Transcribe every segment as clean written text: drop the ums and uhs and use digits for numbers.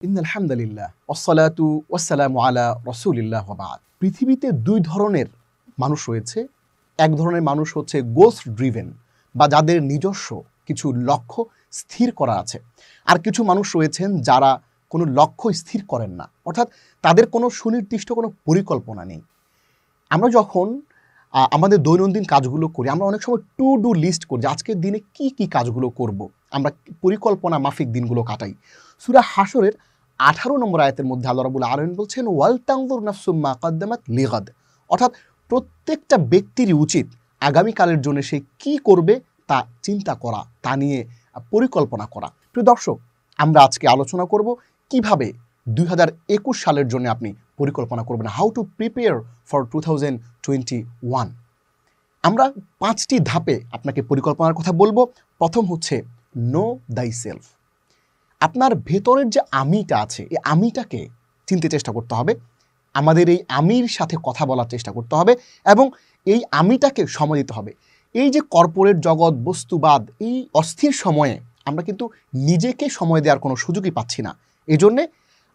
ইন্নাল হামদুলিল্লাহ ওয়াসসালাতু ওয়াসসালামু আলা রাসূলিল্লাহ ওয়া বা'দ। পৃথিবীতে দুই ধরনের মানুষ রয়েছে। এক ধরনের মানুষ হচ্ছে গোলস ড্রিভেন, বা যাদের নিজস্ব কিছু লক্ষ্য স্থির করা আছে। আর কিছু মানুষ রয়েছেন যারা কোনো লক্ষ্য স্থির করেন না, অর্থাৎ তাদের কোনো সুনির্দিষ্ট কোনো পরিকল্পনা নেই। আমরা যখন আমাদের দৈনন্দিন কাজগুলো করি, আমরা অনেক সময় টু ডু লিস্ট করি যে আজকের দিনে কি কি কাজগুলো করব। আমরা পরিকল্পনা মাফিক দিনগুলো কাটাই। সূরা হাশরের 18 নম্বর আয়াতের মধ্যে আল্লাহ রাব্বুল আলামিন বলছেন, ওয়াল তানজুর নাফসুম মা কদ্দামাত লিগাদ, অর্থাৎ প্রত্যেকটা ব্যক্তিরই উচিত আগামীকালের জন্য সে কি করবে তা চিন্তা করা, তা নিয়ে পরিকল্পনা করা। প্রিয় দর্শক, আমরা আজকে আলোচনা করব কিভাবে 2021 সালের জন্য আপনি পরিকল্পনা করবেন, হাউ টু প্রিপেয়ার ফর 2021। আমরা 5টি ধাপে আপনাকে পরিকল্পনার কথা বলবো। প্রথম হচ্ছে নো দাই সেলফ। আপনার ভেতরের যে আমিটা আছে, এই আমিটাকে চিনতে চেষ্টা করতে হবে। আমাদের এই আমির সাথে কথা বলার চেষ্টা করতে হবে এবং এই আমিটাকে সময় দিতে হবে। এই যে কর্পোরেট জগৎ, বস্তুবাদ, এই অস্থির সময়ে আমরা কিন্তু নিজেকে সময় দেওয়ার কোনো সুযোগই পাচ্ছি না। এই জন্যে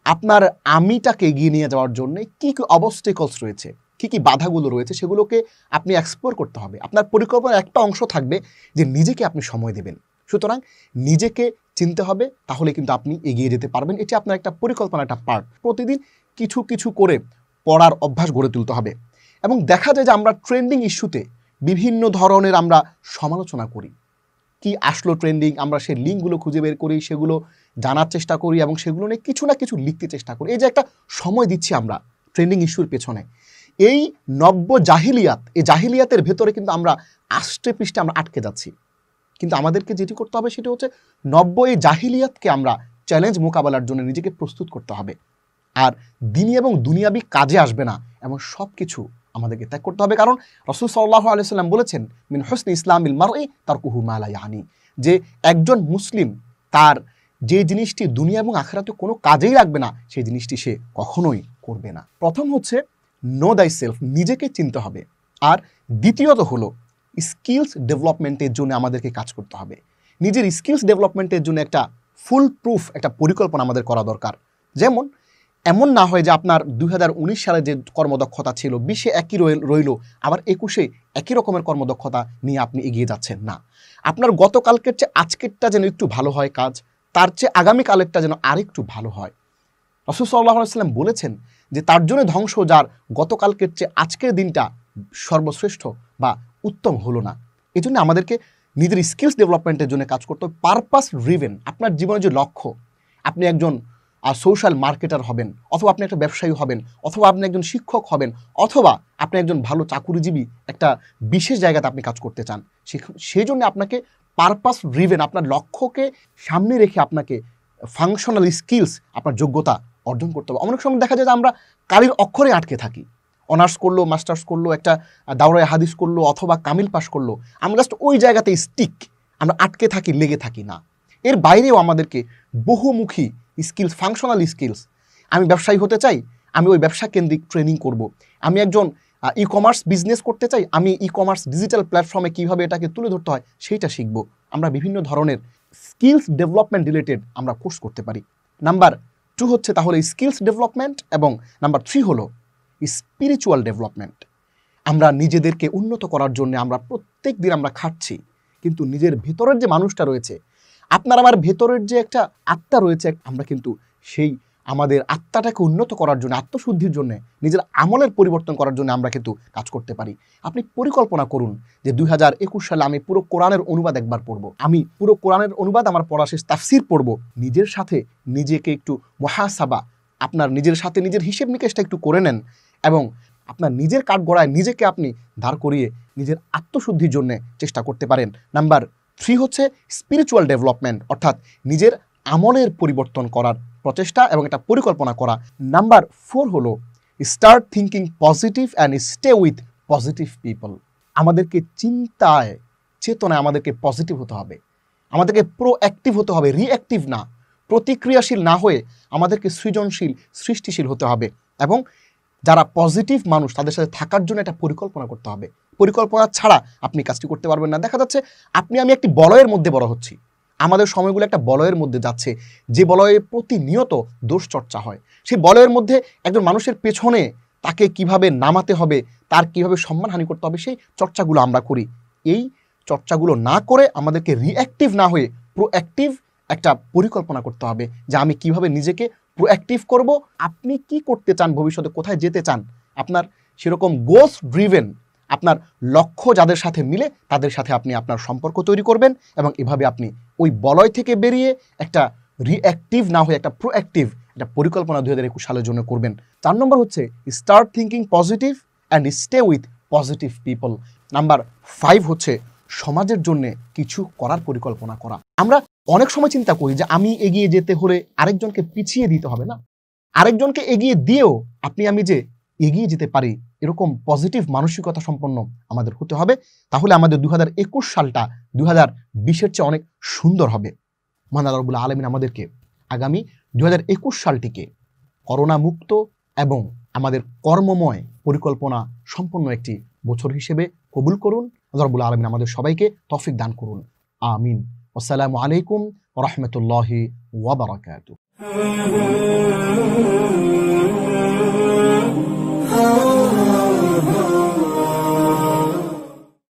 আপনার আমিটাকে এগিয়ে নিয়ে যাওয়ার জন্য কী কী অবস্টেকলস রয়েছে, কী কী বাধাগুলো রয়েছে, সেগুলোকে আপনি এক্সপ্লোর করতে হবে। আপনার পরিকল্পনার একটা অংশ থাকবে যে নিজেকে আপনি সময় দেবেন। সুতরাং নিজেকে চিনতে হবে, তাহলে কিন্তু আপনি এগিয়ে যেতে পারবেন। এটি আপনার একটা পরিকল্পনার একটা পার্ট। প্রতিদিন কিছু কিছু করে পড়ার অভ্যাস গড়ে তুলতে হবে। এবং দেখা যায় যে আমরা ট্রেন্ডিং ইস্যুতে বিভিন্ন ধরনের আমরা সমালোচনা করি। কি আসলো ট্রেন্ডিং, আমরা সেই লিঙ্কগুলো খুঁজে বের করি, সেগুলো জানার চেষ্টা করি এবং সেগুলো নিয়ে কিছু না কিছু লিখতে চেষ্টা করি। এই যে একটা সময় দিচ্ছি আমরা ট্রেন্ডিং ইস্যুর পেছনে, এই নব্য জাহিলিয়াত, এই জাহিলিয়াতের ভেতরে কিন্তু আমরা আষ্টে পৃষ্ঠে আমরা আটকে যাচ্ছি। কিন্তু আমাদেরকে যেটি করতে হবে সেটি হচ্ছে নব্য এই জাহিলিয়াতকে আমরা চ্যালেঞ্জ মোকাবেলার জন্য নিজেকে প্রস্তুত করতে হবে। আর দিনী এবং দুনিয়াবি কাজে আসবে না এমন সব কিছু আমাদেরকে ত্যাগ করতে হবে। কারণ রাসূল সাল্লাল্লাহু আলাইহি ওয়াসাল্লাম বলেছেন, মিন হুসনি ইসলামিল মারই তারকুহু মা লা ইয়ানি, যে একজন মুসলিম তার যে জিনিসটি দুনিয়া এবং আখিরাতে কোনো কাজেই লাগবে না, সেই জিনিসটি সে কখনোই করবে না। প্রথম হচ্ছে নো দাই সেলফ, নিজেকে চিনতে হবে। আর দ্বিতীয়ত হলো স্কিলস ডেভেলপমেন্টের জন্য আমাদেরকে কাজ করতে হবে। নিজের স্কিলস ডেভেলপমেন্টের জন্য একটা ফুল প্রুফ একটা পরিকল্পনা আমাদের করা দরকার। যেমন এমন না হয় যে আপনার 2019 সালে যে কর্মদক্ষতা ছিল 20-এ একই রইল, আবার 21-এ একই রকমের কর্মদক্ষতা নিয়ে আপনি এগিয়ে যাচ্ছেন না। আপনার গতকালকের চেয়ে আজকেরটা যেন একটু ভালো হয় কাজ, তার চেয়ে আগামীকালেরটা যেন আরেকটু ভালো হয়। রাসূল সাল্লাল্লাহু আলাইহি ওয়াসাল্লাম বলেছেন যে তার জন্য ধ্বংস যার গতকালকের চেয়ে আজকের দিনটা সর্বশ্রেষ্ঠ বা উত্তম হলো না। এই জন্য আমাদেরকে নিজের স্কিলস ডেভেলপমেন্টের জন্য কাজ করতে হবে। পারপাস ড্রিভেন, আপনার জীবনের যে লক্ষ্য, আপনি একজন সোশ্যাল মার্কেটার হবেন, অথবা আপনি একটা ব্যবসায়ী হবেন, অথবা আপনি একজন শিক্ষক হবেন, অথবা আপনি একজন ভালো চাকুরিজীবী, একটা বিশেষ জায়গাতে আপনি কাজ করতে চান, সেই জন্য আপনাকে পারপাস ড্রিভেন, আপনার লক্ষ্যকে সামনে রেখে আপনাকে ফাংশনাল স্কিলস, আপনার যোগ্যতা অর্জন করতে হবে। অনেক সময় দেখা যায় যে আমরা কালির অক্ষরে আটকে থাকি। অনার্স করলো, মাস্টার্স করলো, একটা দাওরায়ে হাদিস করলো, অথবা কামিল পাস করলো, আমরা জাস্ট ওই জায়গাতে স্টিক, আমরা আটকে থাকি, লেগে থাকি না। এর বাইরেও আমাদেরকে বহুমুখী স্কিলস, ফাংশনাল স্কিলস, আমি ব্যবসায়ী হতে চাই, আমি ওই ব্যবসা কেন্দ্রিক ট্রেনিং করব। আমি একজন ই কমার্স বিজনেস করতে চাই, আমি ই কমার্স ডিজিটাল প্ল্যাটফর্মে কীভাবে এটাকে তুলে ধরতে হয় সেইটা শিখব। আমরা বিভিন্ন ধরনের স্কিলস ডেভেলপমেন্ট রিলেটেড আমরা কোর্স করতে পারি। নাম্বার 2 হচ্ছে তাহলে স্কিলস ডেভেলপমেন্ট, এবং নাম্বার 3 হলো স্পিরিচুয়াল ডেভেলপমেন্ট। আমরা নিজেদেরকে উন্নত করার জন্য আমরা প্রত্যেক দিন আমরা খাটছি, কিন্তু নিজের ভেতরের যে মানুষটা রয়েছে, আপনার আমার ভেতরের যে একটা আত্মা রয়েছে, আমরা কিন্তু সেই আমাদের আত্মাটাকে উন্নত করার জন্য, আত্মশুদ্ধির জন্য, নিজের আমলের পরিবর্তন করার জন্য আমরা কিন্তু কাজ করতে পারি। আপনি পরিকল্পনা করুন যে 2021 সালে আমি পুরো কোরআনের অনুবাদ একবার পড়ব, আমি পুরো কোরআনের অনুবাদ আমার পড়া শেষ তাফসির পড়ব। নিজের সাথে নিজেকে একটু মুহাসাবা, আপনার নিজের সাথে নিজের হিসেব নিকেশটা একটু করে নেন এবং আপনার নিজের কাঠগড়ায় নিজেকে আপনি দাঁড় করিয়ে নিজের আত্মশুদ্ধির জন্য চেষ্টা করতে পারেন। নাম্বার 3 হচ্ছে স্পিরিচুয়াল ডেভেলপমেন্ট, অর্থাৎ নিজের আমলের পরিবর্তন করার প্রচেষ্টা এবং একটা পরিকল্পনা করা। নাম্বার 4 হলো start thinking positive and stay with positive people. আমাদেরকে চিন্তায়, চেতনায় আমাদেরকে পজিটিভ হতে হবে, আমাদেরকে প্রোঅ্যাক্টিভ হতে হবে, রিঅ্যাক্টিভ না। প্রতিক্রিয়াশীল না হয়ে আমাদেরকে সৃজনশীল, সৃষ্টিশীল হতে হবে এবং যারা পজিটিভ মানুষ তাদের সাথে থাকার জন্য একটা পরিকল্পনা করতে হবে। পরিকল্পনা ছাড়া আপনি কাজটি করতে পারবেন না। দেখা যাচ্ছে আপনি আমি একটি বলয়ের মধ্যে বড় হচ্ছি, আমাদের সময়গুলো একটা বলয়ের মধ্যে যাচ্ছে, যে বলয়ে প্রতিনিয়ত দোষ চর্চা হয়। সেই বলয়ের মধ্যে একজন মানুষের পেছনে তাকে কিভাবে নামাতে হবে, তার কিভাবে সম্মানহানি করতে হবে, সেই চর্চাগুলো আমরা করি। এই চর্চাগুলো না করে আমাদেরকে রিঅ্যাক্টিভ না হয়ে প্রোঅ্যাক্টিভ একটা পরিকল্পনা করতে হবে যে আমি কিভাবে নিজেকে প্রোঅ্যাক্টিভ করব। আপনি কি করতে চান, ভবিষ্যতে কোথায় যেতে চান, আপনার সেরকম গোলস ড্রিভেন আপনার লক্ষ্য যাদের সাথে মিলে তাদের সাথে আপনি আপনার সম্পর্ক তৈরি করবেন, এবং এভাবে আপনি ওই বলয় থেকে বেরিয়ে একটা রিঅ্যাক্টিভ না হয়ে একটা প্রোঅ্যাক্টিভ একটা পরিকল্পনা 2021 সালের জন্য করবেন। 4 নম্বর হচ্ছে start thinking positive and stay with positive people. Number 5 হচ্ছে সমাজের জন্য কিছু করার পরিকল্পনা করা। আমরা অনেক সময় চিন্তা করি যে আমি এগিয়ে যেতে হলে আরেকজনকে পিছিয়ে দিতে হবে না, আরেকজনকে এগিয়ে দিয়েও আপনি আমি যে এগিয়ে যেতে পারি এরকম পজিটিভ মানসিকতা সম্পন্ন আমাদের হতে হবে। তাহলে আমাদের 2021 সালটা 2020-এর চেয়ে অনেক সুন্দর হবে। মহান আল্লাহ রাব্বুল আলামিন আমাদেরকে আগামী 2021 সালটিকে করোনা মুক্ত এবং আমাদের কর্মময় পরিকল্পনা সম্পন্ন একটি বছর হিসেবে কবুল করুন। আল্লাহ রাব্বুল আলামিন আমাদের সবাইকে তৌফিক দান করুন। আমিন। আসসালামু আলাইকুম ওয়া রাহমাতুল্লাহি ওয়া বারাকাতুহু।